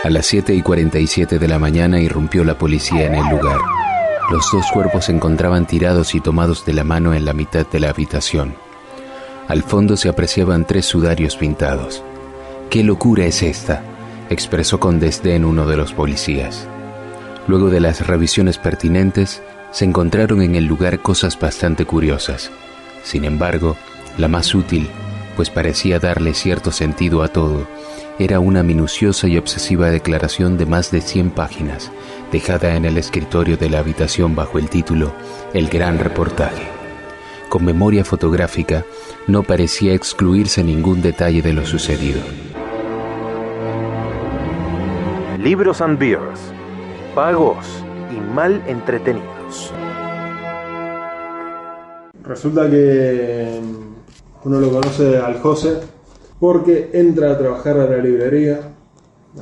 A las 7:47 de la mañana irrumpió la policía en el lugar. Los dos cuerpos se encontraban tirados y tomados de la mano en la mitad de la habitación. Al fondo se apreciaban 3 sudarios pintados. «¿Qué locura es esta?», expresó con desdén uno de los policías. Luego de las revisiones pertinentes, se encontraron en el lugar cosas bastante curiosas. Sin embargo, la más útil, pues parecía darle cierto sentido a todo, era una minuciosa y obsesiva declaración de más de 100 páginas, dejada en el escritorio de la habitación bajo el título «El gran reportaje». Con memoria fotográfica, no parecía excluirse ningún detalle de lo sucedido. Libros and Beers, pagos y mal entretenidos. Resulta que uno lo conoce al José porque entra a trabajar a la librería,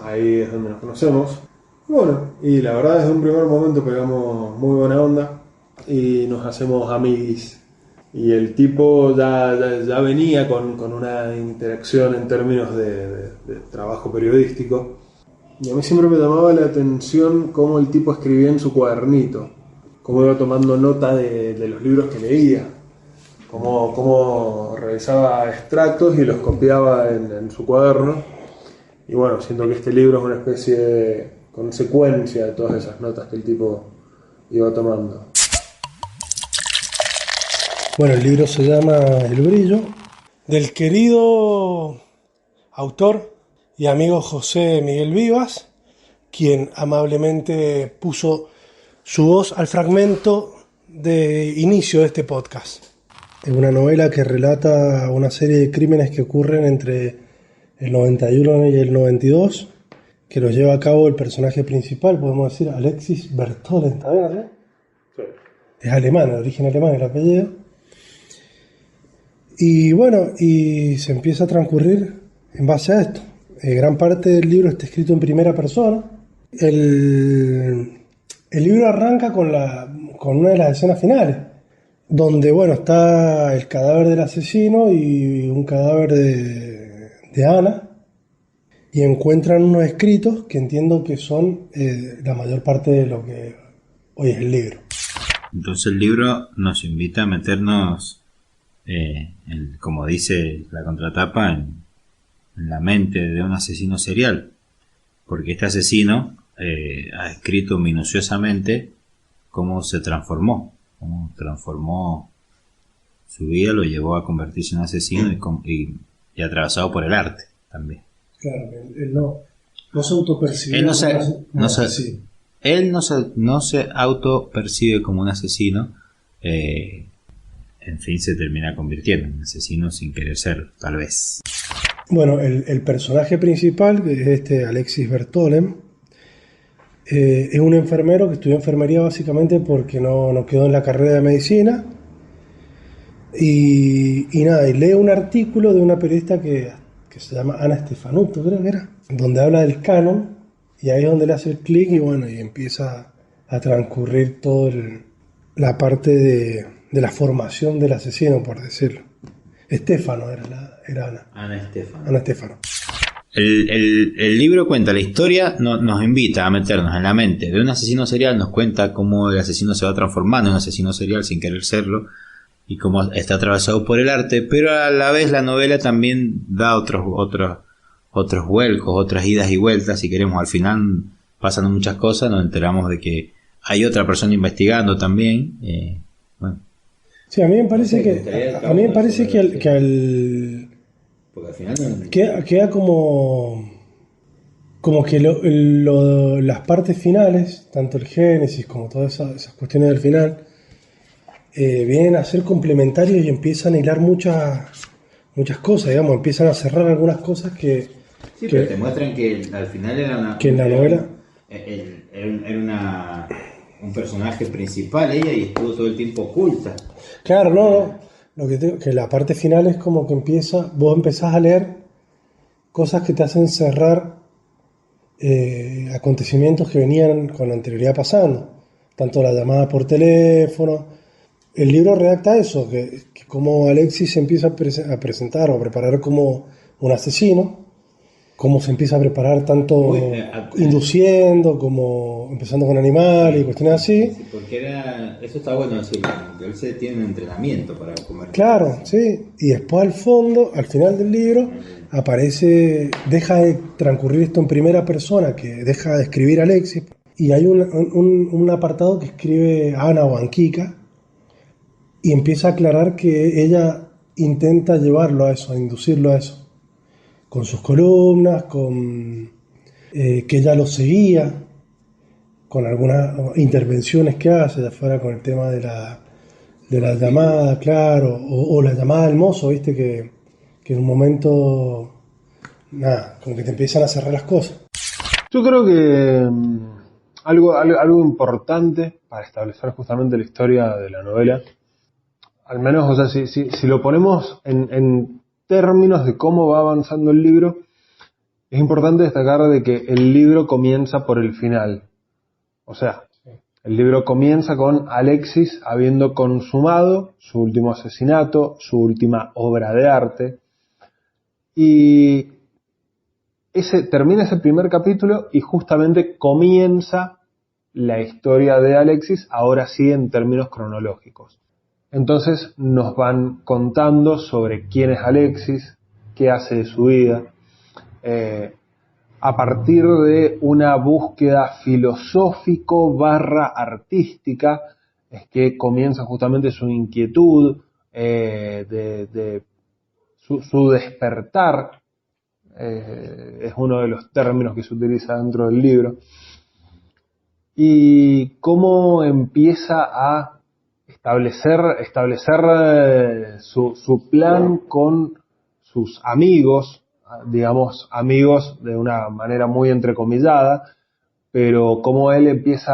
ahí es donde nos conocemos. Bueno, y la verdad desde un primer momento pegamos muy buena onda y nos hacemos amiguis. Y el tipo ya venía con una interacción en términos de trabajo periodístico. Y a mí siempre me llamaba la atención cómo el tipo escribía en su cuadernito, cómo iba tomando nota de los libros que leía, cómo revisaba extractos y los copiaba en su cuaderno. Y bueno, siento que este libro es una especie de consecuencia de todas esas notas que el tipo iba tomando. Bueno, el libro se llama El brillo, del querido autor y amigo José Miguel Vivas, quien amablemente puso su voz al fragmento de inicio de este podcast. Es una novela que relata una serie de crímenes que ocurren entre el 91 y el 92, que los lleva a cabo el personaje principal, podemos decir Alexis Berthollet, ¿está bien así? Sí. Es alemán, de origen alemán el apellido. Y bueno, y se empieza a transcurrir en base a esto. Gran parte del libro está escrito en primera persona. El libro arranca con una de las escenas finales, donde bueno, está el cadáver del asesino y un cadáver de Ana, y encuentran unos escritos que entiendo que son la mayor parte de lo que hoy es el libro. Entonces el libro nos invita a meternos, como dice la contratapa, en la mente de un asesino serial, porque este asesino ha escrito minuciosamente cómo transformó su vida, lo llevó a convertirse en un asesino y atravesado por el arte también. Claro, él no se autopercibe. Él no se autopercibe como un asesino. En fin, se termina convirtiendo en un asesino sin querer serlo, tal vez. Bueno, el personaje principal, que es Alexis Berthollet, es un enfermero que estudió enfermería básicamente porque no quedó en la carrera de medicina. Y lee un artículo de una periodista que se llama Ana Stefanuto, creo que era, donde habla del canon, y ahí es donde le hace el clic y bueno, y empieza a transcurrir toda la parte de la formación del asesino, por decirlo. Estefano era Ana. Ana Estefano. El libro cuenta la historia, nos invita a meternos en la mente de un asesino serial, nos cuenta cómo el asesino se va transformando en un asesino serial sin querer serlo, y cómo está atravesado por el arte, pero a la vez la novela también da otros vuelcos, otras idas y vueltas. Si queremos, al final pasan muchas cosas, nos enteramos de que hay otra persona investigando también. Bueno. Sí, a mí me parece que porque al final queda como que las partes finales, tanto el génesis como todas esas cuestiones del final, vienen a ser complementarios y empiezan a hilar muchas cosas, digamos, empiezan a cerrar algunas cosas que... Sí, pero te muestran que al final era que en la novela... Era un personaje principal ella, y estuvo todo el tiempo oculta. Claro, no. Lo que la parte final es como que vos empezás a leer cosas que te hacen cerrar acontecimientos que venían con anterioridad pasando. Tanto la llamada por teléfono. El libro redacta eso, que como Alexis se empieza a presentar o a preparar como un asesino, cómo se empieza a preparar tanto Muy, induciendo como empezando con animales y cuestiones así. Sí, porque eso está bueno decirlo, que él se tiene un entrenamiento para comer. Claro, sí. Y después al fondo, al final del libro, aparece, deja de transcurrir esto en primera persona, que deja de escribir Alexis, y hay un apartado que escribe Ana o Anquica, y empieza a aclarar que ella intenta llevarlo a eso, a inducirlo a eso, con sus columnas, con que ella lo seguía, con algunas intervenciones que hace de afuera con el tema de la llamada, claro, o la llamada del mozo, viste, que en un momento, nada, como que te empiezan a cerrar las cosas. Yo creo que algo importante para establecer justamente la historia de la novela, al menos, o sea, si lo ponemos en términos de cómo va avanzando el libro, es importante destacar de que el libro comienza por el final. O sea, el libro comienza con Alexis habiendo consumado su último asesinato, su última obra de arte, y termina ese primer capítulo y justamente comienza la historia de Alexis, ahora sí en términos cronológicos. Entonces nos van contando sobre quién es Alexis, qué hace de su vida, a partir de una búsqueda filosófico/artística, es que comienza justamente su inquietud, de su despertar, es uno de los términos que se utiliza dentro del libro, y cómo empieza a establecer su plan con sus amigos, digamos amigos de una manera muy entrecomillada, pero cómo él empieza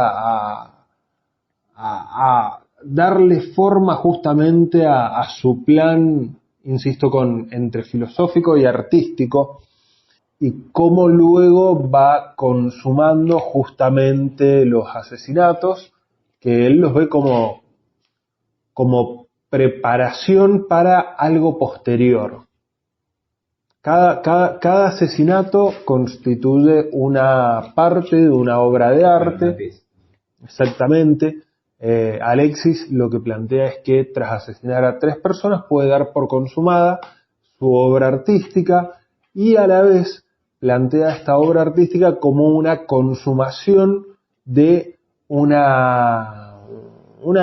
a darle forma justamente a su plan, insisto, entre filosófico y artístico, y cómo luego va consumando justamente los asesinatos, que él los ve como preparación para algo posterior. Cada asesinato constituye una parte de una obra de arte. Exactamente. Alexis lo que plantea es que tras asesinar a 3 personas puede dar por consumada su obra artística, y a la vez plantea esta obra artística como una consumación de una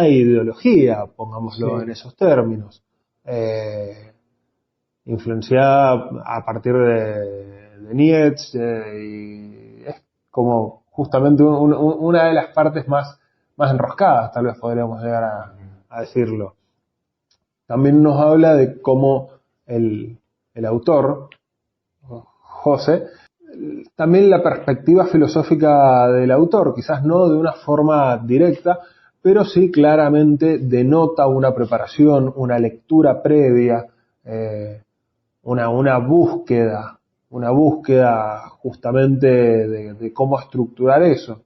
ideología, pongámoslo en esos términos, influenciada a partir de Nietzsche, y es como justamente una de las partes más enroscadas, tal vez podríamos llegar a decirlo. También nos habla de cómo el autor, José, también la perspectiva filosófica del autor, quizás no de una forma directa, pero sí claramente denota una preparación, una lectura previa, una búsqueda justamente de cómo estructurar eso.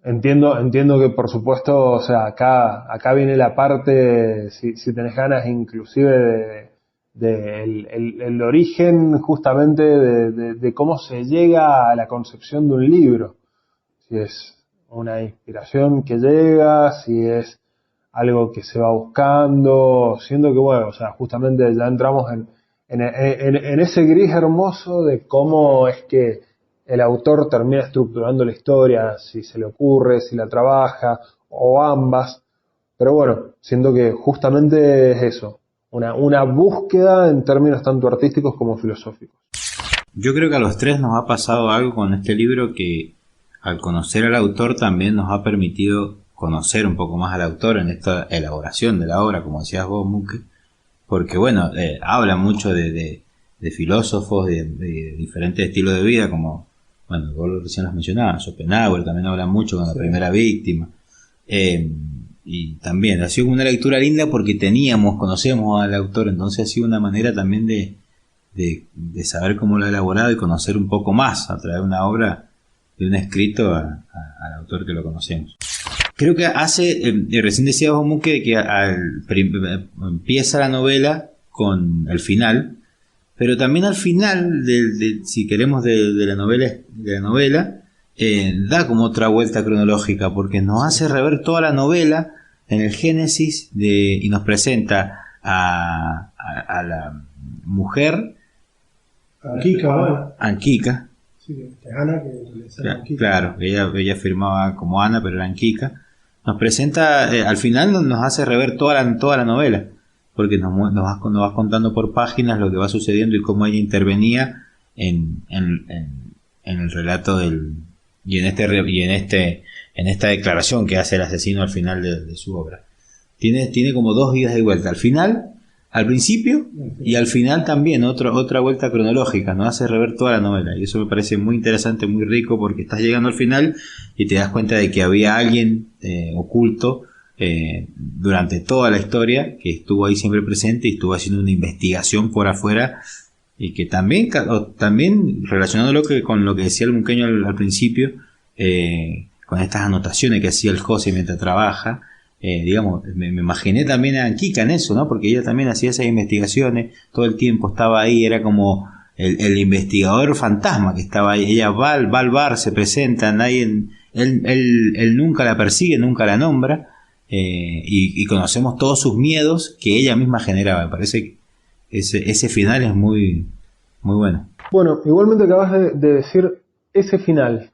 Entiendo que por supuesto, o sea, acá viene la parte, si tenés ganas inclusive el origen justamente de cómo se llega a la concepción de un libro. Si es una inspiración que llega, si es algo que se va buscando, siendo que bueno, o sea, justamente ya entramos en ese gris hermoso de cómo es que el autor termina estructurando la historia, si se le ocurre, si la trabaja, o ambas. Pero bueno, siento que justamente es eso, una búsqueda en términos tanto artísticos como filosóficos. Yo creo que a los 3 nos ha pasado algo con este libro que al conocer al autor también nos ha permitido conocer un poco más al autor en esta elaboración de la obra, como decías vos, Muque, porque bueno, habla mucho de filósofos, de diferentes estilos de vida, como, bueno, vos recién los mencionabas, Schopenhauer también habla mucho con la primera víctima, y también ha sido una lectura linda porque conocemos al autor, entonces ha sido una manera también de saber cómo lo ha elaborado y conocer un poco más a través de una obra, de un escrito al autor que lo conocemos. Creo que recién decía vos, Muque, que empieza la novela con el final, pero también al final, si queremos, de la novela, da como otra vuelta cronológica, porque nos hace rever toda la novela en el Génesis y nos presenta a la mujer Ankika. Sí, Ana, que claro, ella firmaba como Ana, pero era Ankika. Nos presenta, al final nos hace rever toda la novela, porque nos vas contando por páginas lo que va sucediendo y cómo ella intervenía en el relato y en esta declaración que hace el asesino al final de su obra. Tiene como dos idas y vuelta, al principio y al final también otra vuelta cronológica, nos hace rever toda la novela, y eso me parece muy interesante, muy rico, porque estás llegando al final y te das cuenta de que había alguien oculto durante toda la historia, que estuvo ahí siempre presente y estuvo haciendo una investigación por afuera, y que también relacionándolo con lo que decía el Munqueño al principio, con estas anotaciones que hacía el José mientras trabaja, digamos, me imaginé también a Ankika en eso, ¿no? Porque ella también hacía esas investigaciones, todo el tiempo estaba ahí, era como el investigador fantasma que estaba ahí. Ella va al bar, se presenta, él nunca la persigue, nunca la nombra, y conocemos todos sus miedos que ella misma generaba. Me parece que ese final es muy, muy bueno. Bueno, igualmente acabas de decir ese final.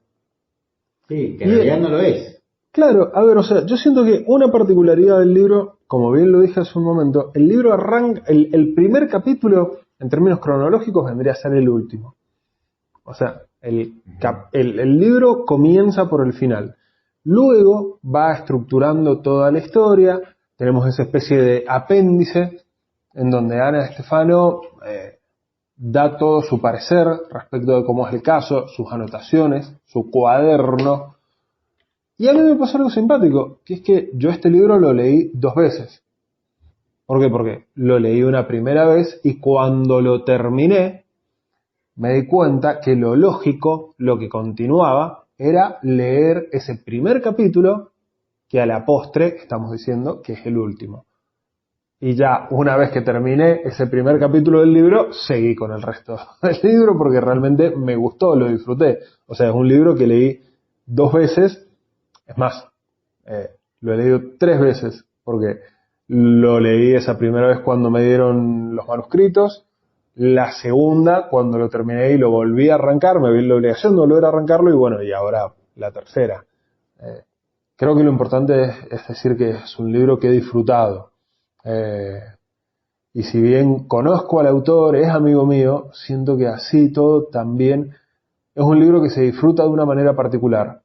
Sí, que en realidad no lo es. Claro, a ver, o sea, yo siento que una particularidad del libro, como bien lo dije hace un momento, el libro arranca, el primer capítulo, en términos cronológicos, vendría a ser el último. O sea, el libro comienza por el final. Luego va estructurando toda la historia, tenemos esa especie de apéndice, en donde Ana Stefano da todo su parecer respecto de cómo es el caso, sus anotaciones, su cuaderno. Y a mí me pasó algo simpático, que es que yo este libro lo leí 2 veces. ¿Por qué? Porque lo leí una primera vez y cuando lo terminé me di cuenta que lo lógico, lo que continuaba, era leer ese primer capítulo que a la postre estamos diciendo que es el último. Y ya una vez que terminé ese primer capítulo del libro, seguí con el resto del libro porque realmente me gustó, lo disfruté. O sea, es un libro que leí 2 veces. Es más, lo he leído 3 veces, porque lo leí esa primera vez cuando me dieron los manuscritos, la segunda cuando lo terminé y lo volví a arrancar, me vi la obligación de volver a arrancarlo, y bueno, y ahora la tercera. Creo que lo importante es decir que es un libro que he disfrutado. Y si bien conozco al autor, es amigo mío, siento que así todo también es un libro que se disfruta de una manera particular.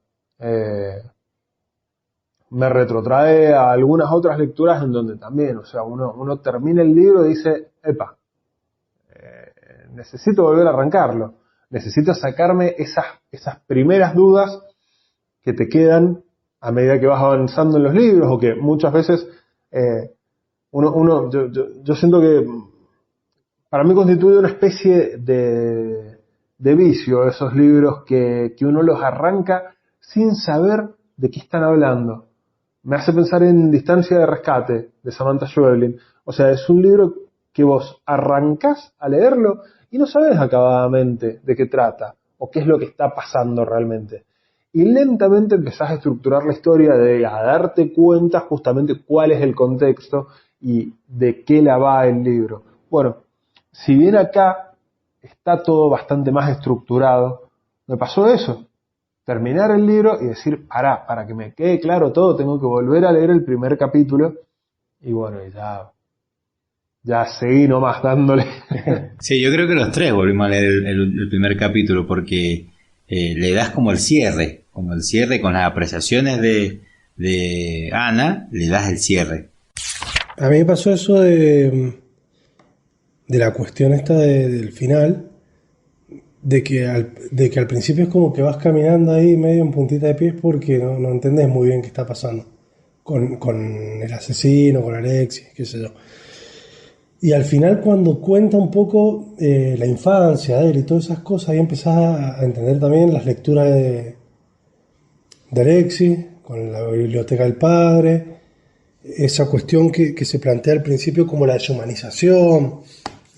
Me retrotrae a algunas otras lecturas en donde también, o sea, uno termina el libro y dice, epa, necesito volver a arrancarlo, necesito sacarme esas primeras dudas que te quedan a medida que vas avanzando en los libros, o que muchas veces yo siento que para mí constituye una especie de vicio esos libros que uno los arranca sin saber de qué están hablando. Me hace pensar en Distancia de Rescate, de Samantha Schweblin. O sea, es un libro que vos arrancás a leerlo y no sabés acabadamente de qué trata o qué es lo que está pasando realmente. Y lentamente empezás a estructurar la historia, a darte cuenta justamente cuál es el contexto y de qué la va el libro. Bueno, si bien acá está todo bastante más estructurado, me pasó eso. Terminar el libro y decir, para que me quede claro todo, tengo que volver a leer el primer capítulo. Y bueno, ya seguí nomás dándole. Sí, yo creo que los 3 volvimos a leer el primer capítulo, porque le das como el cierre con las apreciaciones de Ana, le das el cierre. A mí me pasó eso de la cuestión esta del final, de que al principio es como que vas caminando ahí medio en puntita de pies porque no entendés muy bien qué está pasando con el asesino, con Alexis, qué sé yo. Y al final, cuando cuenta un poco la infancia de él y todas esas cosas, ahí empezás a entender también las lecturas de Alexis, con la biblioteca del padre, esa cuestión que se plantea al principio como la deshumanización,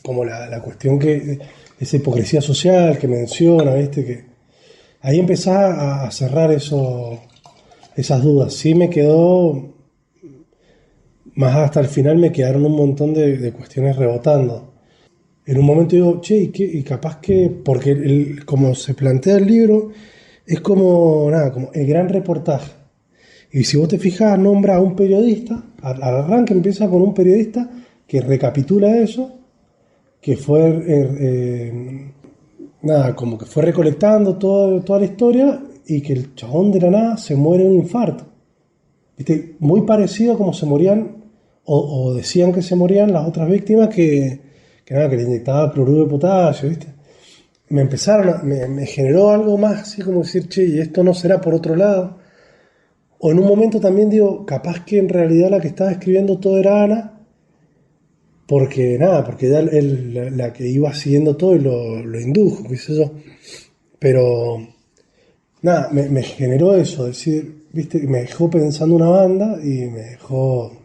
como la cuestión que, esa hipocresía social que menciona, ¿viste? Que ahí empezás a cerrar esas dudas. Sí me quedó, más hasta el final me quedaron un montón de cuestiones rebotando. En un momento digo, che, y capaz que, porque como se plantea el libro, es como, nada, como el gran reportaje. Y si vos te fijas, nombra a un periodista, al arranque empieza con un periodista que recapitula eso, que fue, nada, como que fue recolectando toda la historia y que el chabón de la nada se muere de un infarto. ¿Viste? Muy parecido a como se morían, o decían que se morían las otras víctimas que nada, que le inyectaba cloruro de potasio, ¿viste? Me generó algo más, así como decir, che, ¿y esto no será por otro lado? O en un momento también digo, capaz que en realidad la que estaba escribiendo todo era Ana, porque ya la que iba siguiendo todo y lo indujo, qué sé yo. Pero nada, me generó eso, decir, ¿viste? Me dejó pensando una banda y me dejó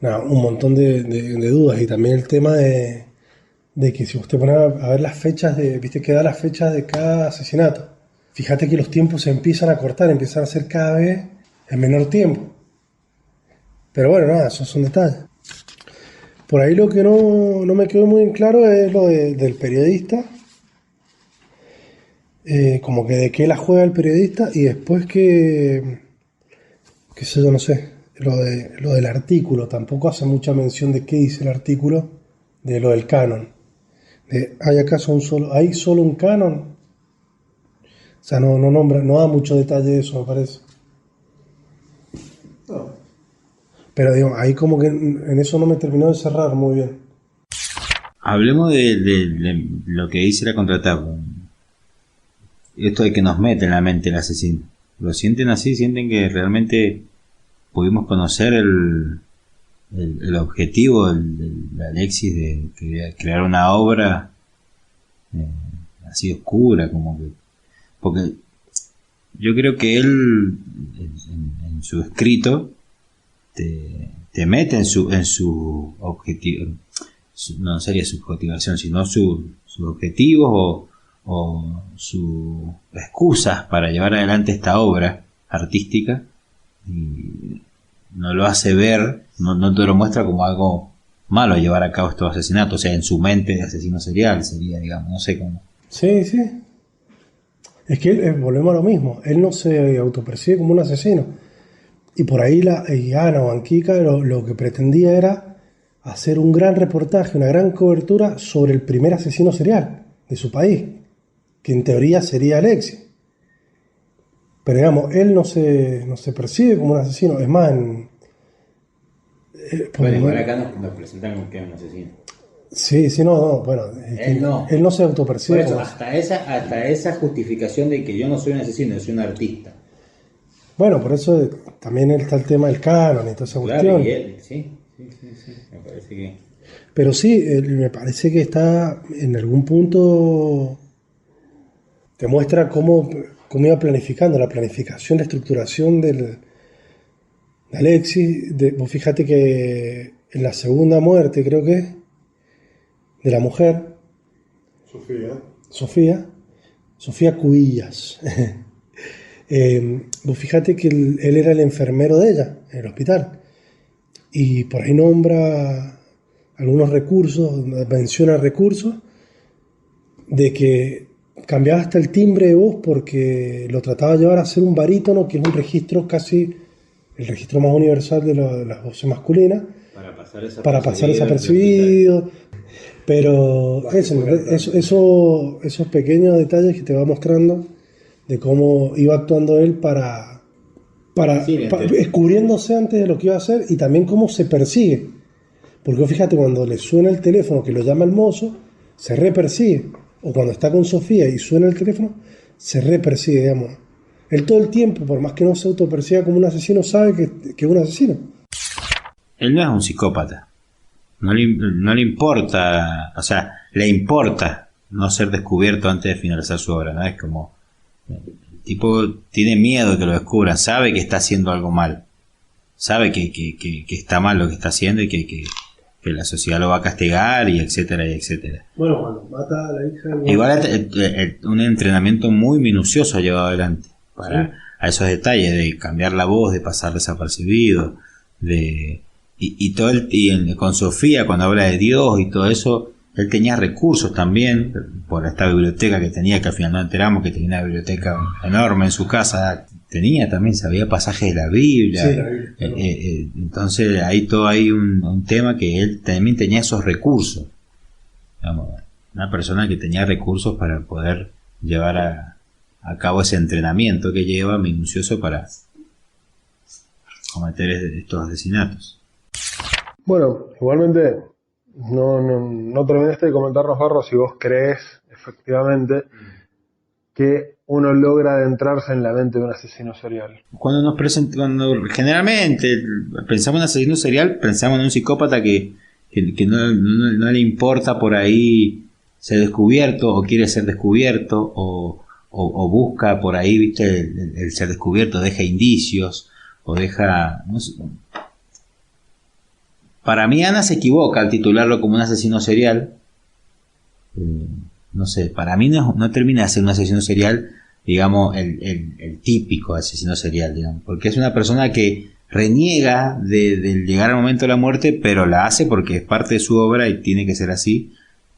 un montón de dudas. Y también el tema de que si usted pone a ver las fechas viste que da las fechas de cada asesinato. Fíjate que los tiempos se empiezan a cortar, empiezan a ser cada vez en menor tiempo. Pero bueno, nada, esos son detalles. Por ahí lo que no me quedó muy en claro es lo del periodista. Como que de qué la juega el periodista y después qué sé yo, no sé, lo del artículo. Tampoco hace mucha mención de qué dice el artículo, de lo del canon. ¿Hay solo un canon? O sea, no nombra, no da mucho detalle de eso, me parece. No. Pero digo, ahí como que en eso no me terminó de cerrar muy bien. Hablemos de lo que dice la contratapa. Esto de que nos mete en la mente el asesino. ¿Lo sienten así? ¿Sienten que realmente pudimos conocer el objetivo de Alexis de crear una obra así oscura? Como que, porque yo creo que él en su escrito te mete en su objetivo, no sería su objetivación, sino sus objetivos o sus excusas para llevar adelante esta obra artística, y no lo hace ver, no te lo muestra como algo malo llevar a cabo estos asesinatos. O sea, en su mente de asesino serial sería, digamos, no sé cómo. Sí. Es que volvemos a lo mismo, él no se autopercibe como un asesino. Y por ahí Ana o Anquica lo que pretendía era hacer un gran reportaje, una gran cobertura sobre el primer asesino serial de su país, que en teoría sería Alexis. Pero digamos, él no se percibe como un asesino. Es más, Bueno, igual acá nos presentan como que es un asesino. Sí, bueno, él no se autopercibe. Por eso, como hasta esa justificación de que yo no soy un asesino, yo soy un artista. Bueno, por eso también está el tema del canon y toda esa Claro, cuestión. y él, sí, me parece que... Pero sí, me parece que está en algún punto, te muestra cómo iba planificando, la planificación, la estructuración de Alexis. Vos fíjate que en la segunda muerte, creo que es, de la mujer, Sofía Cubillas. Vos fíjate que él era el enfermero de ella en el hospital. Y por ahí nombra algunos recursos, menciona recursos de que cambiaba hasta el timbre de voz porque lo trataba de llevar a ser un barítono, que es un registro casi el registro más universal de las voces masculinas, para pasar desapercibido. Pero esos pequeños detalles que te va mostrando de cómo iba actuando él para descubriéndose antes de lo que iba a hacer, y también cómo se persigue. Porque fíjate, cuando le suena el teléfono que lo llama el mozo, se repersigue. O cuando está con Sofía y suena el teléfono, se repersigue, digamos. Él todo el tiempo, por más que no se autoperciba como un asesino, sabe que es un asesino. Él no es un psicópata. No le importa, o sea, le importa no ser descubierto antes de finalizar su obra, ¿no? Es como... El tipo tiene miedo de que lo descubran, sabe que está haciendo algo mal, sabe que está mal lo que está haciendo y que que la sociedad lo va a castigar y etcétera y etcétera. Bueno, cuando mata a la hija... Igual un entrenamiento muy minucioso llevado adelante para a esos detalles de cambiar la voz, de pasar desapercibido, con Sofía cuando habla de Dios y todo eso, él tenía recursos también por esta biblioteca que tenía, que al final no enteramos que tenía una biblioteca enorme en su casa. Tenía también, sabía pasajes de la Biblia. Sí, la Biblia. Entonces ahí todo hay un tema que él también tenía esos recursos. Digamos, una persona que tenía recursos para poder llevar a cabo ese entrenamiento que lleva minucioso para cometer estos asesinatos. Bueno, igualmente no terminaste de comentarnos, Barro, si vos crees efectivamente que uno logra adentrarse en la mente de un asesino serial. Cuando generalmente pensamos en un asesino serial, pensamos en un psicópata que no le importa por ahí ser descubierto o quiere ser descubierto o busca por ahí, viste, el ser descubierto, deja indicios o deja... No sé. Para mí Ana se equivoca al titularlo como un asesino serial. No sé, para mí no termina de ser un asesino serial, digamos, el típico asesino serial, digamos, porque es una persona que reniega de llegar al momento de la muerte, pero la hace porque es parte de su obra y tiene que ser así.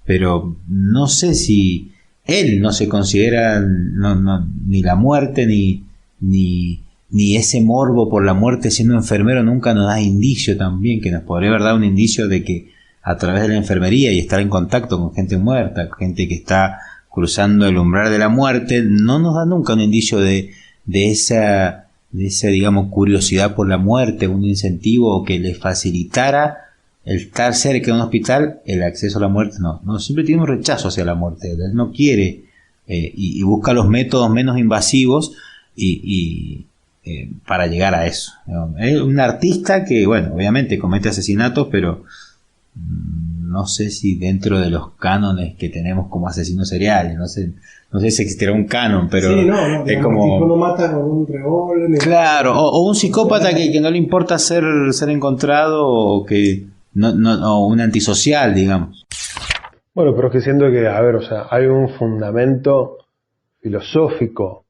Pero no sé si él no se considera ni la muerte ni ese morbo por la muerte siendo enfermero nunca nos da indicio también, que nos podría haber dado un indicio de que a través de la enfermería y estar en contacto con gente muerta, gente que está cruzando el umbral de la muerte, no nos da nunca un indicio de esa digamos curiosidad por la muerte, un incentivo que le facilitara el estar cerca de un hospital, el acceso a la muerte. No, siempre tiene un rechazo hacia la muerte. Él no quiere y busca los métodos menos invasivos para llegar a eso. Es un artista que, bueno, obviamente comete asesinatos, pero no sé si dentro de los cánones que tenemos como asesinos seriales, no sé si existirá un canon, pero sí, es como... tipo no mata con un revólver. Claro, o un psicópata que no le importa ser encontrado, o que o un antisocial, digamos. Bueno, pero es que siento que, a ver, o sea, hay un fundamento filosófico,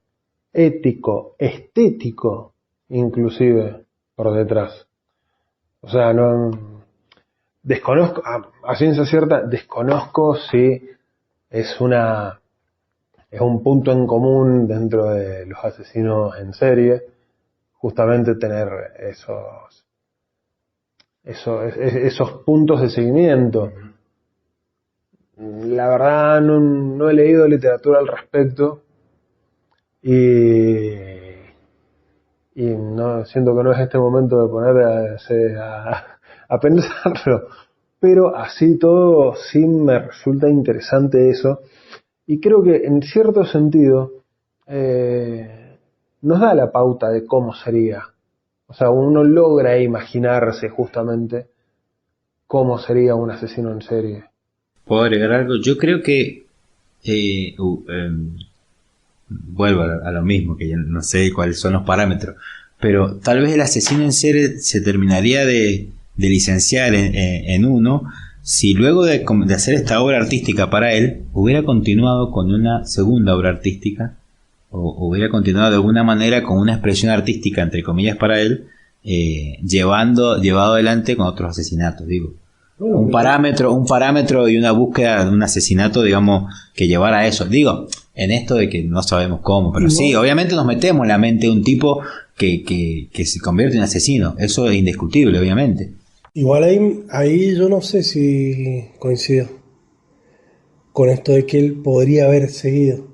ético, estético, inclusive, por detrás. O sea, desconozco, a ciencia cierta, desconozco si es un punto en común dentro de los asesinos en serie, justamente tener esos puntos de seguimiento. La verdad no he leído literatura al respecto y no siento que no es este momento de ponerse a pensarlo, pero así todo sí me resulta interesante eso, y creo que en cierto sentido nos da la pauta de cómo sería. O sea, uno logra imaginarse justamente cómo sería un asesino en serie. ¿Puedo agregar algo? Yo creo que vuelvo a lo mismo, que ya no sé cuáles son los parámetros, pero tal vez el asesino en serie se terminaría de licenciar en uno si luego de hacer esta obra artística para él hubiera continuado con una segunda obra artística, o hubiera continuado de alguna manera con una expresión artística entre comillas para él, llevado adelante con otros asesinatos, digo. Un parámetro y una búsqueda de un asesinato, digamos, que llevara a eso. Digo, en esto de que no sabemos cómo, pero sí, obviamente nos metemos en la mente de un tipo que se convierte en asesino. Eso es indiscutible, obviamente. Igual ahí yo no sé si coincido con esto de que él podría haber seguido.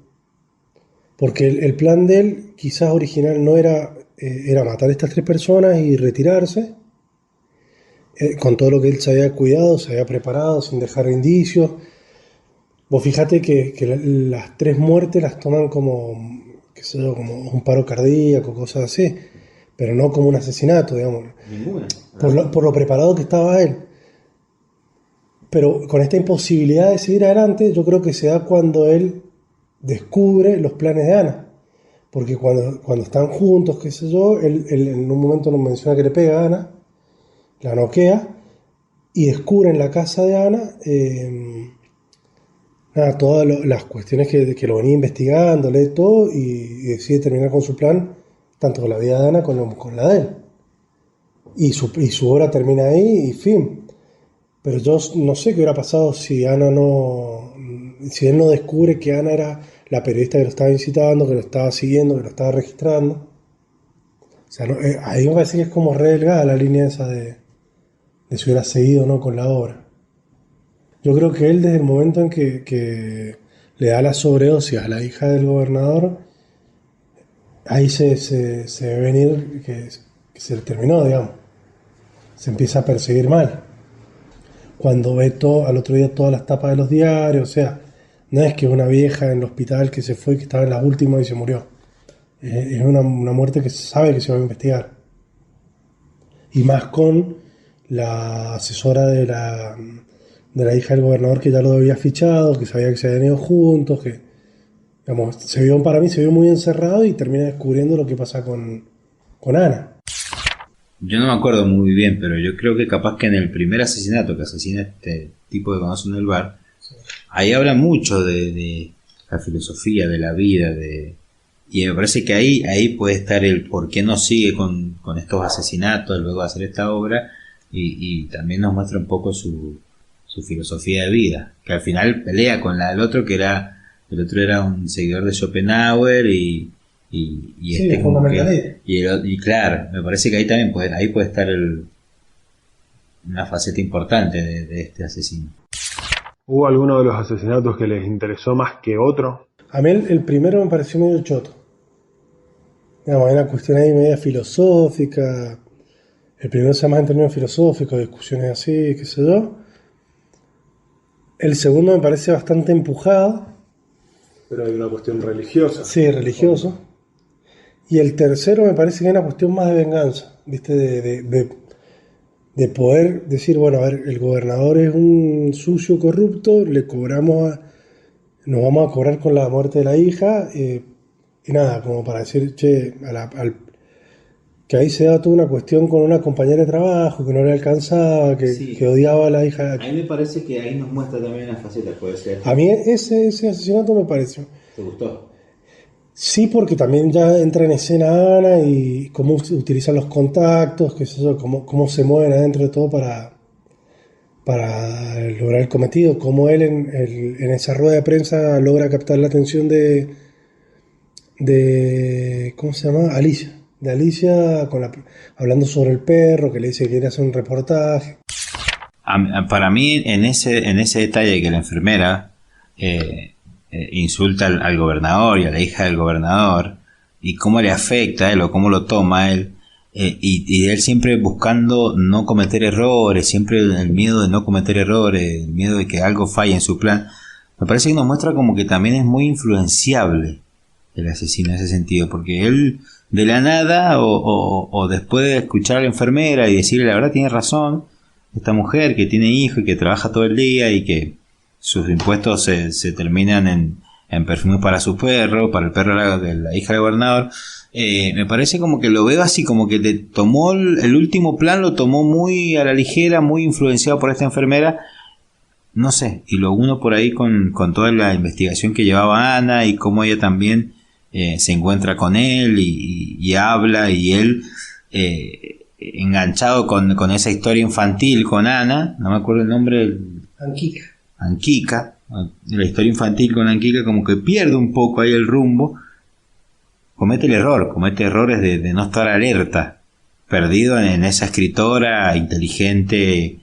Porque el plan de él, quizás original, no era matar a estas 3 personas y retirarse. Con todo lo que él se había cuidado, se había preparado, sin dejar indicios. Vos fíjate que las 3 muertes las toman como, qué sé yo, como un paro cardíaco, cosas así, pero no como un asesinato, digamos. Ninguna. Por lo preparado que estaba él. Pero con esta imposibilidad de seguir adelante, yo creo que se da cuando él descubre los planes de Ana. Porque cuando están juntos, qué sé yo, él en un momento nos menciona que le pega a Ana, la noquea, y descubre en la casa de Ana todas las cuestiones que lo venía investigando, lee todo y decide terminar con su plan, tanto con la vida de Ana como con la de él. Y su obra termina ahí y fin. Pero yo no sé qué hubiera pasado si si él no descubre que Ana era la periodista que lo estaba incitando, que lo estaba siguiendo, que lo estaba registrando. O sea, ahí me parece que es como re delgada la línea esa de si hubiera seguido o no con la obra. Yo creo que él desde el momento en que le da la sobredosis a la hija del gobernador, ahí se ve venir que se le terminó, digamos. Se empieza a perseguir mal. Cuando ve al otro día todas las tapas de los diarios, o sea, no es que una vieja en el hospital que se fue, que estaba en las últimas y se murió. Es una muerte que se sabe que se va a investigar. Y más con la asesora de la hija del gobernador que ya lo había fichado, que sabía que se habían ido juntos, que, digamos, para mí se vio muy encerrado y termina descubriendo lo que pasa con Ana. Yo no me acuerdo muy bien, pero yo creo que capaz que en el primer asesinato que asesina este tipo que conoce en el bar, ahí habla mucho de la filosofía, de la vida, y me parece que ahí puede estar el por qué no sigue con estos asesinatos luego de hacer esta obra, y también nos muestra un poco su filosofía de vida, que al final pelea con la del otro, el otro era un seguidor de Schopenhauer y Sí, este como que fundamentalista. y claro, me parece que ahí también puede estar una faceta importante de este asesino. ¿Hubo alguno de los asesinatos que les interesó más que otro? A mí el primero me pareció medio choto. Digamos, hay una cuestión ahí media filosófica. El primero se llama en términos filosóficos, discusiones así, qué sé yo. El segundo me parece bastante empujado. Pero hay una cuestión religiosa. Sí, religioso. Y el tercero me parece que es una cuestión más de venganza, ¿viste? De poder decir, bueno, a ver, el gobernador es un sucio corrupto, nos vamos a cobrar con la muerte de la hija, y nada, como para decir, che, que ahí se da toda una cuestión con una compañera de trabajo que no le alcanzaba, Sí. que odiaba a la hija. A mí me parece que ahí nos muestra también una faceta, puede ser. A mí ese asesinato me pareció. ¿Te gustó? Sí, porque también ya entra en escena Ana y cómo se utilizan los contactos, qué sé yo, cómo se mueven adentro de todo para lograr el cometido, cómo él en esa rueda de prensa logra captar la atención de ¿cómo se llama? Alicia. De Alicia hablando sobre el perro, que le dice que quiere hacer un reportaje. Para mí, en ese detalle que la enfermera insulta al gobernador y a la hija del gobernador, y cómo le afecta a él o cómo lo toma a él, y él siempre buscando no cometer errores, siempre el miedo de no cometer errores, el miedo de que algo falle en su plan, me parece que nos muestra como que también es muy influenciable el asesino en ese sentido, porque él de la nada o después de escuchar a la enfermera y decirle la verdad tiene razón, esta mujer que tiene hijos y que trabaja todo el día y que sus impuestos se terminan en perfumes para su perro, para el perro de la hija del gobernador, me parece como que lo veo así, como que le tomó el último plan, lo tomó muy a la ligera, muy influenciado por esta enfermera, no sé, y lo uno por ahí con toda la investigación que llevaba Ana y cómo ella también se encuentra con él y habla, y él enganchado con esa historia infantil con Ana, no me acuerdo el nombre, Anquica, la historia infantil con Anquica, como que pierde un poco ahí el rumbo, comete errores de no estar alerta, perdido en esa escritora inteligente,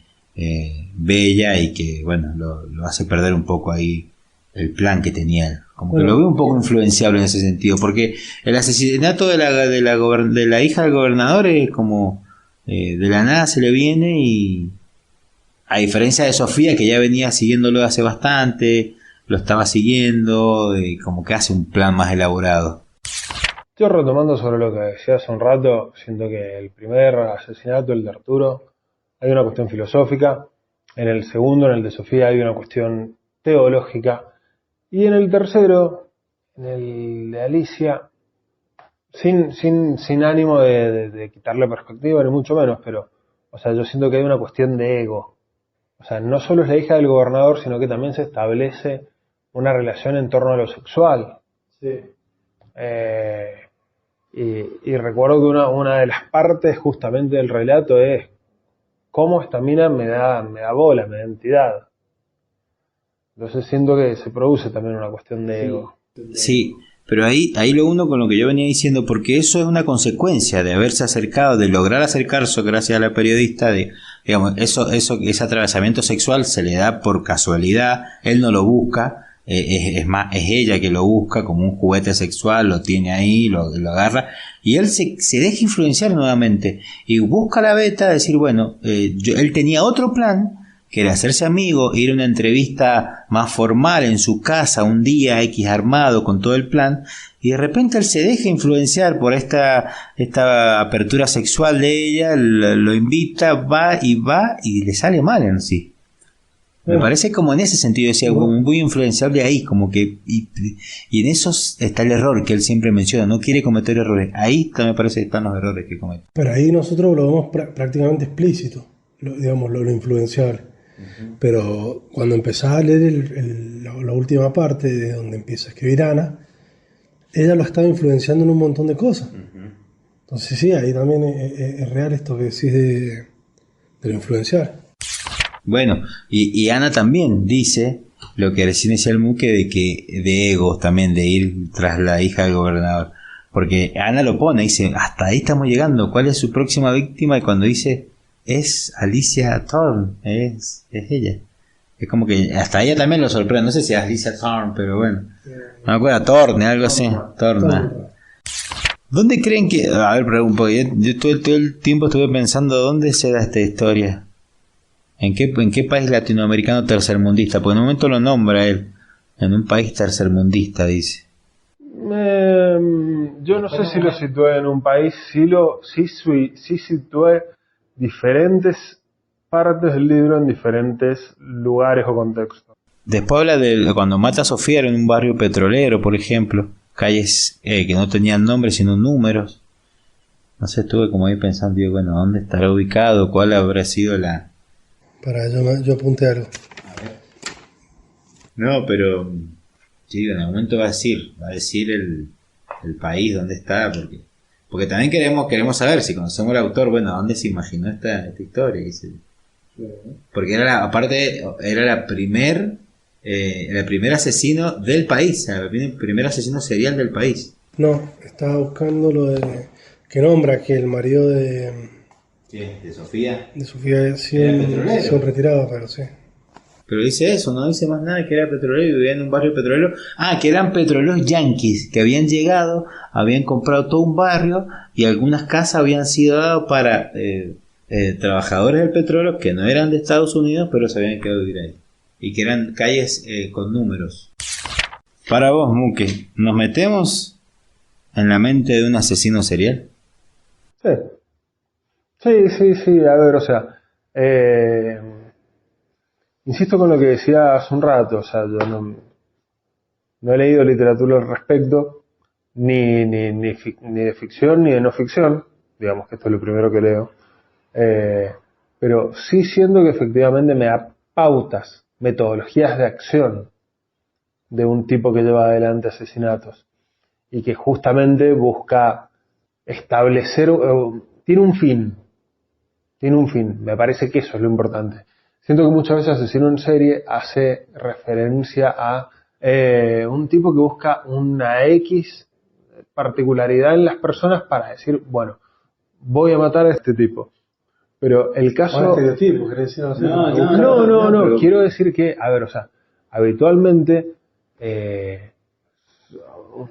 bella, y que bueno, lo hace perder un poco ahí el plan que tenía él. Como que lo veo un poco influenciable en ese sentido, porque el asesinato de la hija del gobernador es como de la nada se le viene, y a diferencia de Sofía, que ya venía siguiéndolo hace bastante, lo estaba siguiendo, como que hace un plan más elaborado. Yo, retomando sobre lo que decía hace un rato, siento que el primer asesinato, el de Arturo, hay una cuestión filosófica. En el segundo, en el de Sofía, hay una cuestión teológica. Y en el tercero, en el de Alicia, sin ánimo de quitarle perspectiva, ni mucho menos, pero, o sea, yo siento que hay una cuestión de ego. o sea, no solo es la hija del gobernador, sino que también se establece una relación en torno a lo sexual. Sí. Y recuerdo que una de las partes justamente del relato es cómo esta mina me da bola, me da entidad. Entonces siento que se produce también una cuestión de ego. Sí, pero ahí lo uno con lo que yo venía diciendo, porque eso es una consecuencia de haberse acercado, de lograr acercarse gracias a la periodista, digamos, ese atravesamiento sexual se le da por casualidad, él no lo busca, es más, es ella que lo busca como un juguete sexual, lo tiene ahí, lo agarra, y él se deja influenciar nuevamente, y busca la beta, decir, bueno, él tenía otro plan, que era hacerse amigo, ir a una entrevista más formal en su casa, un día X armado con todo el plan, y de repente él se deja influenciar por esta apertura sexual de ella, lo invita, va y le sale mal en sí. Me parece como en ese sentido, decía, como muy influenciable ahí, como que, y en eso está el error que él siempre menciona, no quiere cometer errores. Ahí me parece que están los errores que comete. Pero ahí nosotros lo vemos prácticamente explícito, digamos, lo influenciable. Pero cuando empezás a leer la última parte de donde empieza a escribir Ana, ella lo estaba influenciando en un montón de cosas. Entonces sí, ahí también es real esto que decís de lo influenciar. Bueno, y Ana también dice lo que recién decía el Muque de egos también, de ir tras la hija del gobernador. Porque Ana lo pone, dice, hasta ahí estamos llegando, ¿cuál es su próxima víctima? Y cuando dice, es Alicia Thorne, es ella. Es como que hasta ella también lo sorprende, no sé si es Alicia Thorne, pero bueno. No me acuerdo, Thorne, algo así, Thorne. ¿Dónde creen que...? A ver, pregunto, yo todo el tiempo estuve pensando, ¿dónde se da esta historia? ¿En qué país latinoamericano tercermundista? Porque en un momento lo nombra él. En un país tercermundista, dice. Yo no sé si lo situé en un país, sí situé diferentes partes del libro en diferentes lugares o contextos. Después habla de cuando mata a Sofía en un barrio petrolero, por ejemplo. Calles que no tenían nombres sino números. No sé, estuve como ahí pensando, digo, bueno, ¿dónde estará ubicado? ¿Cuál habrá sido la...? Yo apunté algo. No, pero sí, en algún momento va a decir el país donde está, porque también queremos saber si conocemos al autor, bueno, ¿dónde se imaginó esta historia? Porque aparte era el primer asesino del país, el primer asesino serial del país. No, estaba buscando lo de que nombra que el marido de Sofía. De Sofía sí, Era petrolero. son retirados, pero sí. Pero dice eso, no dice más nada, que era petrolero y vivía en un barrio petrolero. Ah, que eran petroleros yanquis, que habían llegado, habían comprado todo un barrio y algunas casas habían sido dadas para trabajadores del petróleo que no eran de Estados Unidos, pero se habían quedado a vivir ahí. Y que eran calles con números. Para vos, Muque, ¿nos metemos en la mente de un asesino serial? Sí. Sí, a ver, o sea, insisto con lo que decía hace un rato, o sea, yo no he leído literatura al respecto, ni de ficción ni de no ficción, digamos que esto es lo primero que leo, pero sí siento que efectivamente me da pautas, metodologías de acción de un tipo que lleva adelante asesinatos y que justamente busca establecer, tiene un fin, me parece que eso es lo importante. Siento que muchas veces Asesino en Serie hace referencia a un tipo que busca una X particularidad en las personas para decir, bueno, voy a matar a este tipo. Pero el caso... estereotipo, ¿querés decir? No, quiero decir que, a ver, o sea, habitualmente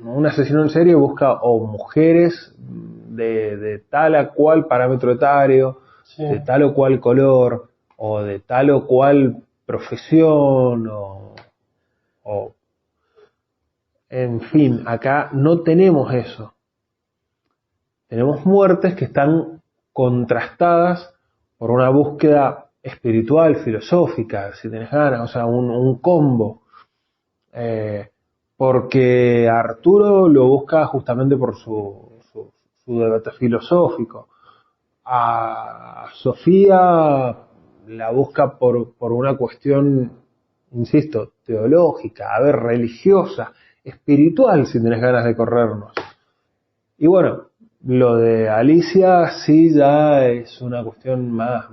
un asesino en serie busca o mujeres de tal a cual parámetro etario, sí, de tal o cual color, o de tal o cual profesión, o en fin, acá no tenemos eso. Tenemos muertes que están contrastadas por una búsqueda espiritual, filosófica, si tenés ganas, o sea, un combo. Porque Arturo lo busca justamente por su debate filosófico. A Sofía la busca por una cuestión, insisto, teológica, a ver, religiosa, espiritual, si tenés ganas de corrernos. Y bueno, lo de Alicia sí ya es una cuestión más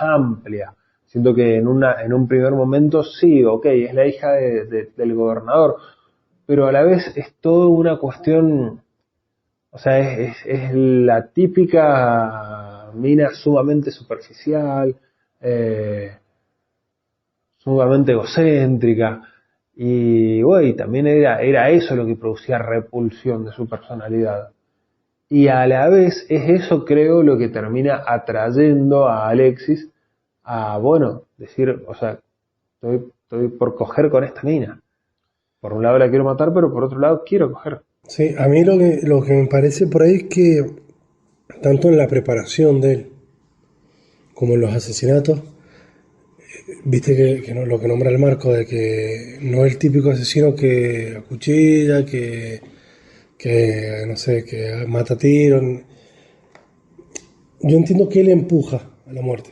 amplia. Siento que en un primer momento sí, ok, es la hija del gobernador, pero a la vez es toda una cuestión, o sea, es la típica mina sumamente superficial, sumamente egocéntrica, y güey, también era eso lo que producía repulsión de su personalidad. Y a la vez es eso, creo, lo que termina atrayendo a Alexis a, bueno, decir, o sea, estoy por coger con esta mina. Por un lado la quiero matar, pero por otro lado quiero coger. Sí, a mí lo que me parece por ahí es que tanto en la preparación de él como en los asesinatos, viste que lo que nombra el Marco, de que no es el típico asesino que acuchilla, que no sé, que mata tiros. Yo entiendo que él empuja a la muerte,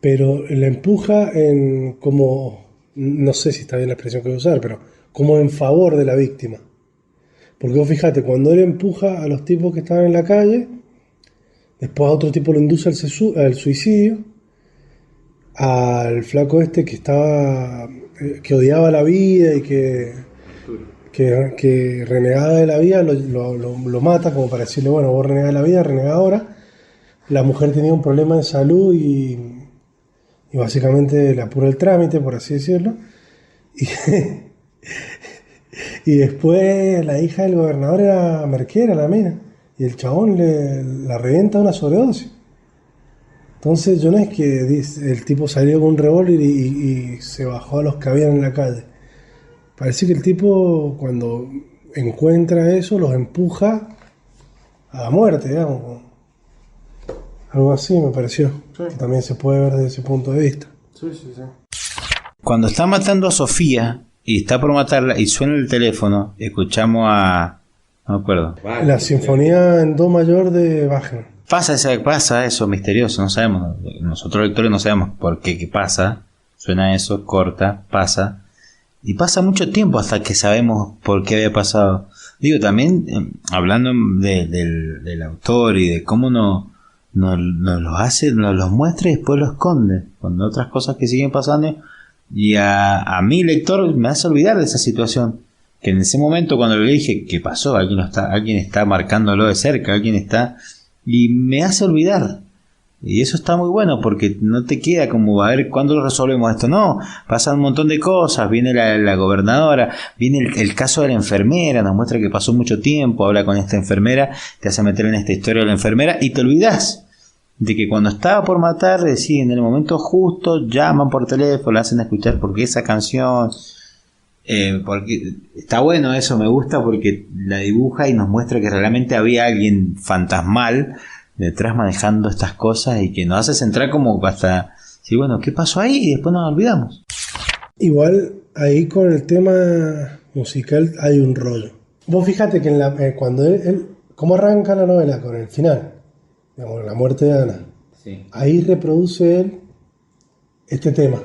pero la empuja en como, no sé si está bien la expresión que voy a usar, pero como en favor de la víctima. Porque vos fíjate, cuando él empuja a los tipos que estaban en la calle, después a otro tipo lo induce al suicidio, al flaco este que estaba, que odiaba la vida y que renegaba de la vida, lo mata como para decirle, bueno, vos renegás de la vida, renegá ahora. La mujer tenía un problema de salud y básicamente le apura el trámite, por así decirlo. Y después la hija del gobernador era merquera, la mina, y el chabón la revienta una sobredosis. Entonces yo no es que el tipo salió con un revólver y se bajó a los que habían en la calle. Parece que el tipo, cuando encuentra eso, los empuja a la muerte, digamos. Algo así me pareció. Sí. Que también se puede ver desde ese punto de vista. Sí. Cuando está matando a Sofía y está por matarla y suena el teléfono, escuchamos a... no me acuerdo. La sinfonía en do mayor de Wagner. Pasa eso misterioso, no sabemos. Nosotros lectores no sabemos por qué pasa. Suena eso, corta, pasa. Y pasa mucho tiempo hasta que sabemos por qué había pasado. Digo, también hablando del autor y de cómo nos los hace, nos los muestra y después los esconde. Con otras cosas que siguen pasando. Y a mí, lector, me hace olvidar de esa situación. Que en ese momento cuando le dije, ¿qué pasó? Alguien está marcándolo de cerca, alguien está... Y me hace olvidar. Y eso está muy bueno porque no te queda como a ver cuándo lo resolvemos esto. No, pasan un montón de cosas. Viene la gobernadora, viene el caso de la enfermera, nos muestra que pasó mucho tiempo, habla con esta enfermera, te hace meter en esta historia de la enfermera y te olvidas de que cuando estaba por matar, deciden en el momento justo, llaman por teléfono, la hacen escuchar porque esa canción... porque está bueno eso, me gusta porque la dibuja y nos muestra que realmente había alguien fantasmal detrás manejando estas cosas y que nos hace centrar como hasta sí, bueno, ¿qué pasó ahí? Y después nos olvidamos. Igual ahí con el tema musical hay un rollo. Vos fíjate que cuando él cómo arranca la novela con el final, digamos, la muerte de Ana, sí. Ahí reproduce él este tema.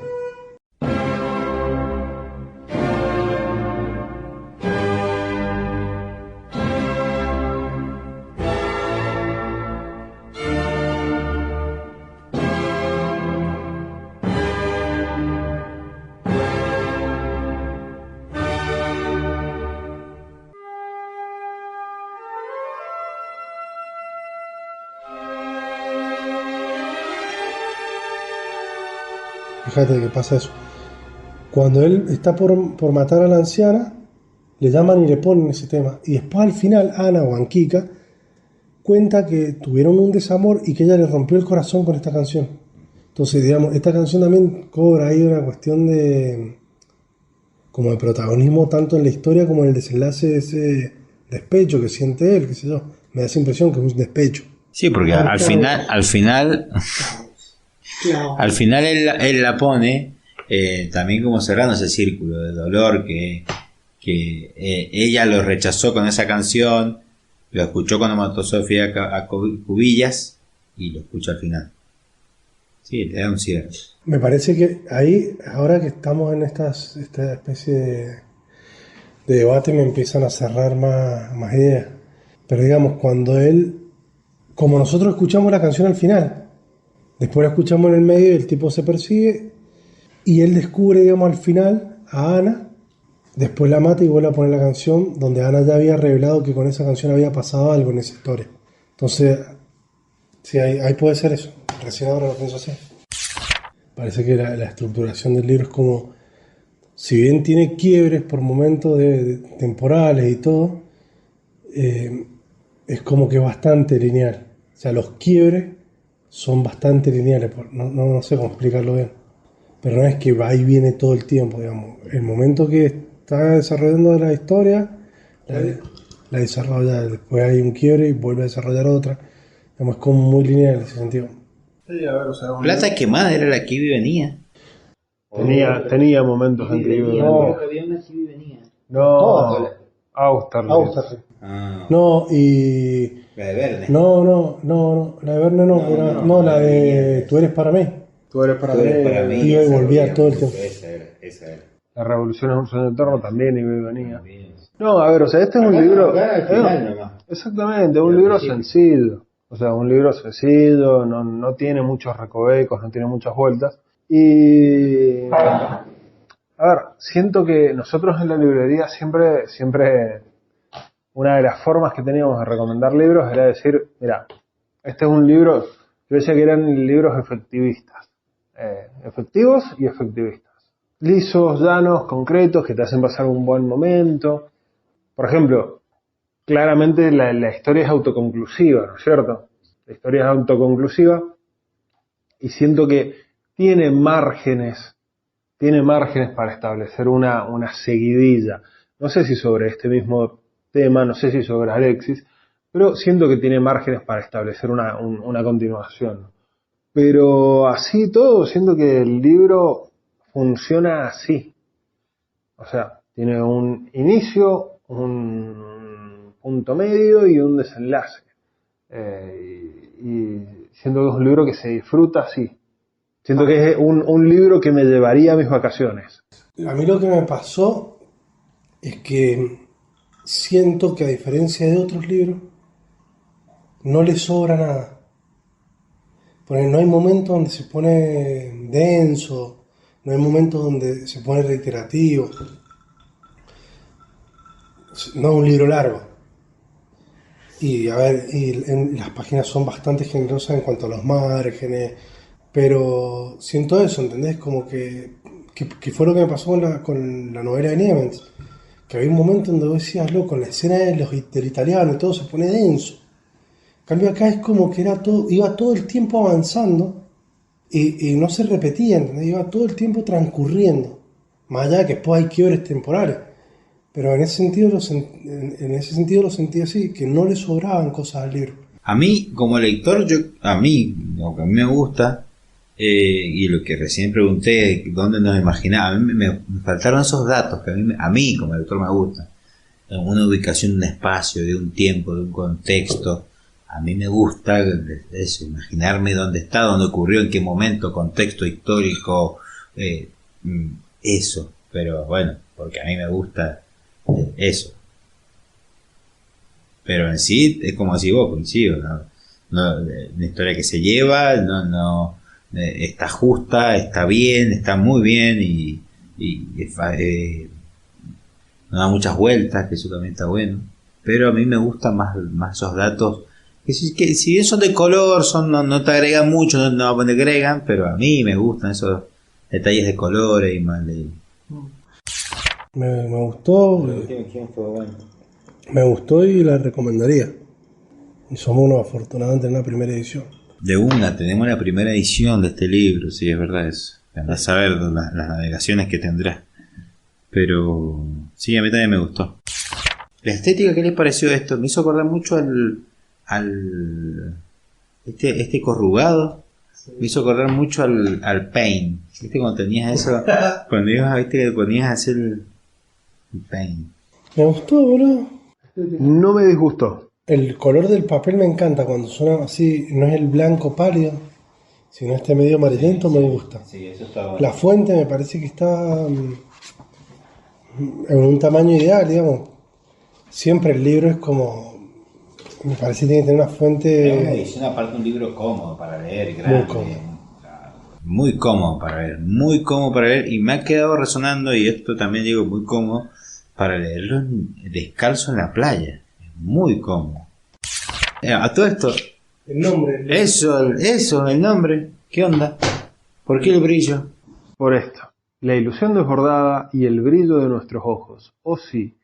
Fíjate que pasa eso. Cuando él está por matar a la anciana, le llaman y le ponen ese tema. Y después al final, Ana o Anquica cuenta que tuvieron un desamor y que ella le rompió el corazón con esta canción. Entonces, digamos, esta canción también cobra ahí una cuestión de como de protagonismo tanto en la historia como en el desenlace de ese despecho que siente él, qué sé yo. Me da esa impresión que es un despecho. Sí, porque al final él la pone también como cerrando ese círculo de dolor que ella lo rechazó con esa canción, lo escuchó cuando mató a Sofía a Cubillas y lo escucha al final. Sí, le da un cierre. Me parece que ahí, ahora que estamos en esta especie de debate, me empiezan a cerrar más ideas. Pero digamos, cuando él, como nosotros escuchamos la canción al final, después la escuchamos en el medio y el tipo se persigue y él descubre, digamos, al final a Ana, después la mata y vuelve a poner la canción donde Ana ya había revelado que con esa canción había pasado algo en esa historia. Entonces, sí, ahí puede ser eso. Recién ahora lo pienso así. Parece que la estructuración del libro es como, si bien tiene quiebres por momentos temporales y todo, es como que bastante lineal. O sea, los quiebres son bastante lineales. No sé cómo explicarlo bien. Pero no es que va y viene todo el tiempo, digamos. El momento que está desarrollando la historia, la desarrolla, después hay un quiebre y vuelve a desarrollar otra. Digamos, es como muy lineal en ese sentido. Sí, a ver, o sea, Plata quemada era la que iba y venía. tenía momentos en que iba. Había una que iba y venía. No, Austerlitz. Ah, No, y... la de Verne. No, la de Verne no, la de Tú eres para mí. Tú eres para Tú eres para mí. Iba y esa volvía volvía todo el mucho, tiempo. esa era. La revolución es un sueño eterno también iba y venía. También. No, a ver, o sea, este es un libro. Acá al final nomás. Exactamente, un Pero libro al principio. sencillo. O sea, un libro sencillo, no tiene muchos recovecos, no tiene muchas vueltas. Y. A ver, siento que nosotros en la librería siempre. Una de las formas que teníamos de recomendar libros era decir: mira, este es un libro. Yo decía que eran libros efectivistas. Efectivos y efectivistas. Lisos, llanos, concretos, que te hacen pasar un buen momento. Por ejemplo, claramente la historia es autoconclusiva, ¿no es cierto? La historia es autoconclusiva y siento que tiene márgenes para establecer una seguidilla. No sé si sobre este mismo tema, no sé si sobre Alexis, pero siento que tiene márgenes para establecer una continuación. Pero así todo, siento que el libro funciona así. O sea, tiene un inicio, un punto medio y un desenlace. Y siento que es un libro que se disfruta así. Siento que es un libro que me llevaría a mis vacaciones. A mí lo que me pasó es que siento que a diferencia de otros libros, no le sobra nada. Porque no hay momentos donde se pone denso, no hay momentos donde se pone reiterativo. No es un libro largo. Y a ver, las páginas son bastante generosas en cuanto a los márgenes, pero siento eso, ¿entendés? Como que fue lo que me pasó con la novela de Niemens, que había un momento donde vos decías, loco, la escena del italiano y todo se pone denso. En cambio acá es como que iba todo el tiempo avanzando y no se repetía, ¿entendés? Iba todo el tiempo transcurriendo, más allá de que después hay quiebres temporales. Pero en ese sentido lo sentí así, que no le sobraban cosas al libro. A mí, como lector, lo que a mí me gusta, y lo que recién pregunté, dónde nos imaginaba, a mí me faltaron esos datos que a mí como lector me gusta. Una ubicación de un espacio, de un tiempo, de un contexto. A mí me gusta eso, imaginarme dónde está, dónde ocurrió, en qué momento, contexto histórico, eso. Pero bueno, porque a mí me gusta eso. Pero en sí, es como decís vos, coincido, una historia que se lleva, está justa, está bien, está muy bien y no da muchas vueltas, que eso también está bueno. Pero a mí me gustan más esos datos que si bien son de color, no te agregan mucho, no te agregan, pero a mí me gustan esos detalles de colores y más de... Me gustó. ¿Quién fue bueno? Me gustó y la recomendaría. Y somos unos afortunados en la primera edición. Tenemos la primera edición de este libro, sí, es verdad eso. Andás a ver las navegaciones que tendrá. Pero sí, a mí también me gustó. La estética, ¿qué les pareció esto? Me hizo acordar mucho este corrugado. Me hizo acordar mucho al Paint. ¿Viste cuando tenías eso? Cuando ibas, viste que ponías a hacer el Paint. Me gustó, boludo. No me disgustó. El color del papel me encanta cuando suena así, no es el blanco pálido, Si no este medio amarillento me gusta. Sí, eso está bueno. La fuente me parece que está en un tamaño ideal, digamos. Siempre el libro es como... Me parece que tiene que tener una Es una fuente edición, aparte un libro cómodo para leer, grande. muy cómoda. Muy cómodo para leer, muy cómodo para leer. Y me ha quedado resonando, y esto también digo, muy cómodo para leerlo descalzo en la playa. Muy cómodo. A todo esto, El nombre. eso, el nombre. ¿Qué onda? ¿Por qué el brillo? Por esto, la ilusión desbordada y el brillo de nuestros ojos. Oh sí,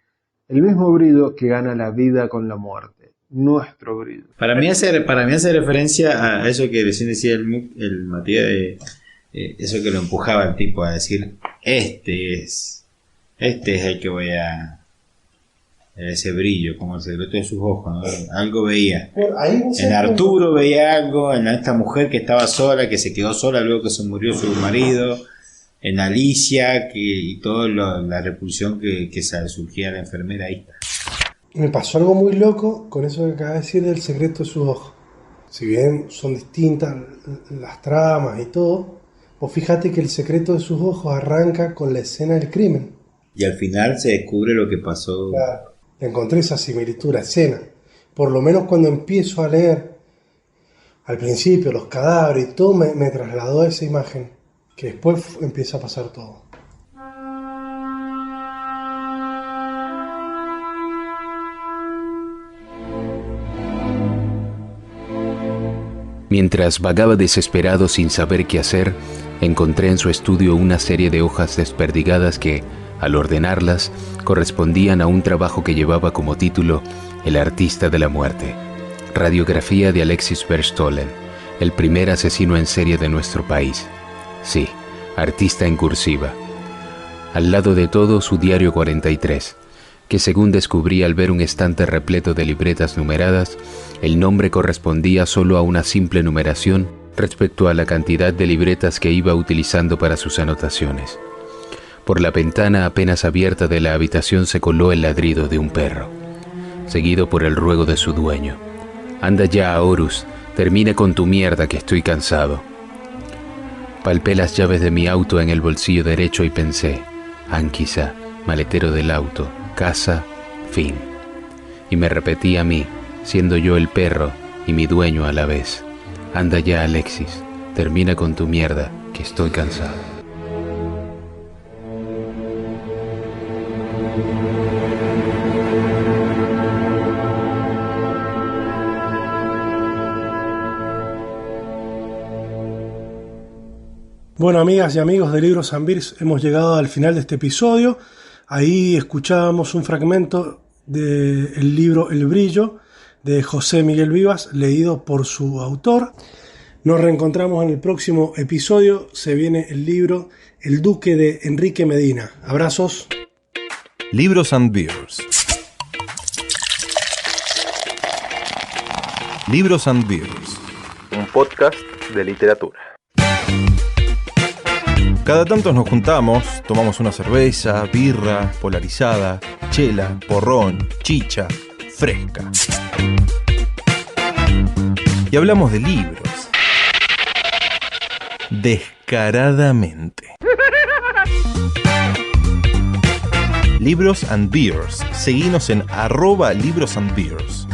el mismo brillo que gana la vida con la muerte. Nuestro brillo. Para mí hace referencia a eso que recién decía el Matías, eso que lo empujaba al tipo a decir, este es el que voy a... Ese brillo, como el secreto de sus ojos, ¿no? Algo veía. Bueno, ahí no sé En cómo- Arturo veía algo, en esta mujer que estaba sola, que se quedó sola luego que se murió su marido, en Alicia, y toda la repulsión que surgía a la enfermera, ahí está. Me pasó algo muy loco con eso que acabas de decir del secreto de sus ojos. Si bien son distintas las tramas y todo, vos fíjate que el secreto de sus ojos arranca con la escena del crimen. Y al final se descubre lo que pasó. Claro, encontré esa similitud, la escena. Por lo menos cuando empiezo a leer, al principio, los cadáveres y todo, me trasladó a esa imagen, que después empieza a pasar todo. Mientras vagaba desesperado sin saber qué hacer, encontré en su estudio una serie de hojas desperdigadas que, al ordenarlas, correspondían a un trabajo que llevaba como título El artista de la muerte, radiografía de Alexis Verstolen, el primer asesino en serie de nuestro país. Sí, artista en cursiva. Al lado de todo, su diario 43, que según descubrí al ver un estante repleto de libretas numeradas, el nombre correspondía solo a una simple numeración respecto a la cantidad de libretas que iba utilizando para sus anotaciones. Por la ventana apenas abierta de la habitación se coló el ladrido de un perro, seguido por el ruego de su dueño. «Anda ya, Horus, termina con tu mierda que estoy cansado». Palpé las llaves de mi auto en el bolsillo derecho y pensé, Anquisa, maletero del auto, casa, fin. Y me repetí a mí, siendo yo el perro y mi dueño a la vez. Anda ya, Alexis, termina con tu mierda, que estoy cansado. Bueno, amigas y amigos de Libros and Beers, hemos llegado al final de este episodio. Ahí escuchábamos un fragmento del libro El Brillo, de José Miguel Vivas, leído por su autor. Nos reencontramos en el próximo episodio. Se viene el libro El Duque de Enrique Medina. Abrazos. Libros and Beers. Libros and Beers. Un podcast de literatura. Cada tanto nos juntamos, tomamos una cerveza, birra, polarizada, chela, porrón, chicha, fresca. Y hablamos de libros. Descaradamente. Libros and Beers. Seguinos en @librosandbeers.